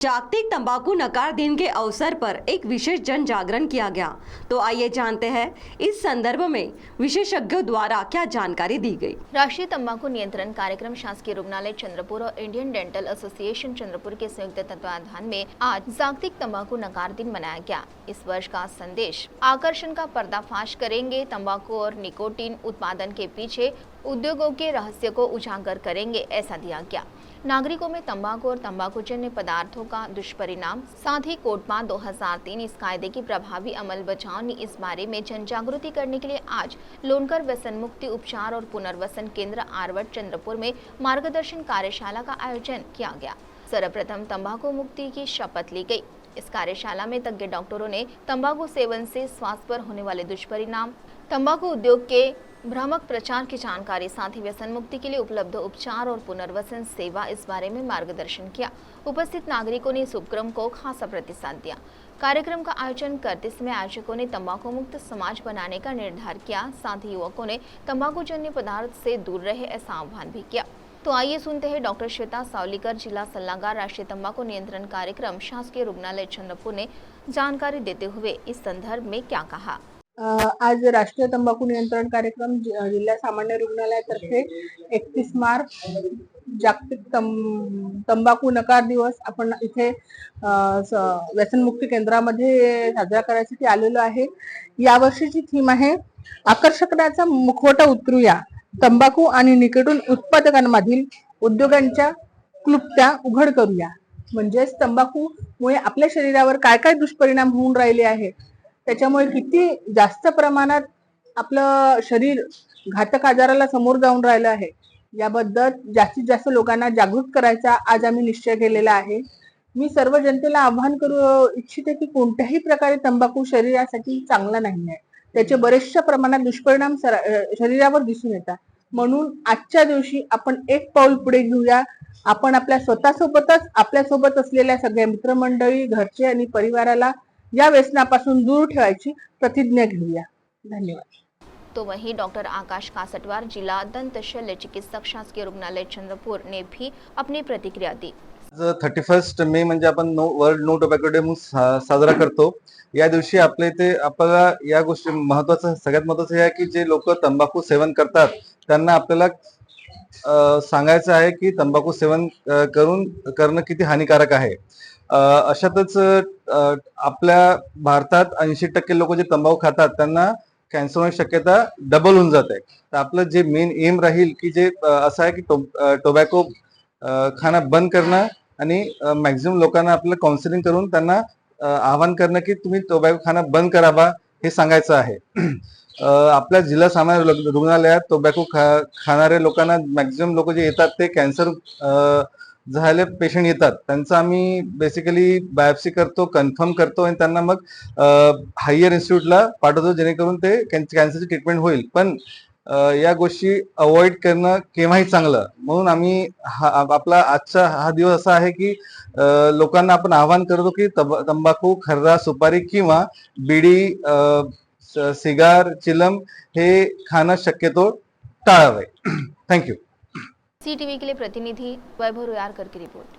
जागतिक तंबाकू नकार दिन के अवसर पर एक विशेष जन जागरण किया गया। तो आइए जानते हैं इस संदर्भ में विशेषज्ञों द्वारा क्या जानकारी दी गई। राष्ट्रीय तंबाकू नियंत्रण कार्यक्रम शासकीय रुग्णालय चंद्रपुर और इंडियन डेंटल एसोसिएशन चंद्रपुर के संयुक्त तत्वावधान में आज जागतिक तंबाकू नकार दिन मनाया गया। इस वर्ष का संदेश आकर्षण का पर्दाफाश करेंगे, तंबाकू और निकोटीन उत्पादन के पीछे उद्योगों के रहस्य को उजागर करेंगे, ऐसा दिया गया। नागरिकों में तंबाकू और तंबाकूजन्य पदार्थों का दुष्परिणाम, साथ ही कोटपा 2003 इस कायदे की प्रभावी अमल बचाव इस बारे में जन जागृति करने के लिए आज लोनकर व्यसन मुक्ति उपचार और पुनर्वसन केंद्र आरवट चंद्रपुर में मार्गदर्शन कार्यशाला का आयोजन किया गया। सर्वप्रथम तंबाकू मुक्ति की शपथ ली गई। इस कार्यशाला में तज्ञ डॉक्टरों ने तंबाकू सेवन से स्वास्थ्य पर होने वाले दुष्परिणाम, तंबाकू उद्योग के भ्रामक प्रचार की जानकारी, साथ ही व्यसन मुक्ति के लिए उपलब्ध उपचार और पुनर्वसन सेवा इस बारे में मार्गदर्शन किया। उपस्थित नागरिकों ने इस उपक्रम को खासा प्रतिसाद दिया। कार्यक्रम का आयोजन करते समय आयोजकों ने तंबाकू मुक्त समाज बनाने का निर्धार किया। साथ ही युवकों ने तंबाकूजन्य पदार्थ से दूर रहे ऐसा आह्वान भी किया। तो आइए सुनते हैं डॉक्टर श्वेता सावलीकर, जिला सलाहकार राष्ट्रीय तंबाकू नियंत्रण कार्यक्रम शासकीय रुग्णालय चंद्रपुर ने जानकारी देते हुए इस संदर्भ में क्या कहा। आज राष्ट्रीय तंबाखू नियंत्रण कार्यक्रम जिल्हा सामान्य रुग्णालयातर्फे 31 मार्च जागतिक तंबाखू नकार दिवस आपण इथे व्यसनमुक्ती केंद्रामध्ये साजरा करायसाठी आलेलो आहे। या वर्षीची थीम आहे आकर्षणाचा मुखवटा उतरूया, तंबाखू आणि निकोटीन उत्पादकांमधील उद्योगांच्या क्लुप्त्या उघड करूया। म्हणजेच तंबाखूमुळे आपल्या शरीरावर काय काय दुष्परिणाम होऊन राहिले आहे, त्याच्यामुळे किती जास्त प्रमाणात आपलं शरीर घातक आजाराला समोर जाऊन राहिलं आहे, याबद्दल जास्तीत जास्त लोकांना जागृत करायचा आज आम्ही निश्चय केलेला आहे। मी सर्व जनतेला आवाहन करू इच्छिते की कोणत्याही प्रकारे तंबाखू शरीरासाठी चांगला नाही आहे। त्याचे बरेचशा प्रमाणात दुष्परिणाम शरीरावर दिसून येतात। म्हणून आजच्या दिवशी आपण एक पाऊल पुढे घेऊया। आपण आपल्या स्वतःसोबतच आपल्यासोबत असलेल्या सगळ्या मित्रमंडळी, घरचे आणि परिवाराला या व्यसनापासून दूर ठेवायची प्रतिज्ञा घेऊया। धन्यवाद। तो वहीं डॉक्टर आकाश कासटवार, जिला दंत शल्य चिकित्सक शासकीय रुग्णालय चंद्रपुर ने भी अपनी प्रतिक्रिया दी। 31 मे म्हणजे आपण वर्ल्ड नो टोबॅको डे म्हणून साजरा करतो। या दिवशी आपल्या इथे आपल्याला या गोष्टी सगळ्यात महत्त्वाचं हे आहे की जे लोक तंबाखू सेवन करतात त्यांना आपल्याला सांगायचं आहे की तंबाखू सेवन करणं किती हानिकारक आहे। अशातच आपल्या भारतात 80% लोक जे तंबाखू खातात त्यांना कॅन्सर होण्याची शक्यता डबल होऊन जाते। तर आपलं जे मेन एम राहील की जे असं आहे की टोबॅको खाणं बंद करणं आणि मॅक्झिमम लोकांना आपलं काउन्सिलिंग करून त्यांना आवाहन करणं की तुम्ही टोबॅको खाणं बंद करावा हे सांगायचं आहे। आपल्या जिल्हा सामान्य रुग्णालयात टोबॅको खाणारे लोकांना मॅक्झिमम लोक जे येतात ते कॅन्सर झाले पेशंट येतात, त्यांचं आम्ही बेसिकली बायोप्सी करतो, कन्फर्म करतो आणि त्यांना मग हायर इन्स्टिट्यूटला पाठवतो जेणेकरून ते कॅन्सरची ट्रीटमेंट होईल। पण या गोष्टी अवॉइड करणं केव्हाही चांगलं। म्हणून आम्ही आपला आजचा हा दिवस असा आहे की लोकांना आपण आवाहन करतो की तंबाखू, खर्रा, सुपारी किंवा बीडी, सिगार, चिलम हे खाणं शक्यतो टाळावे। थँक्यू। CTV के लिए प्रतिनिधि वैभव रुयारकर की रिपोर्ट।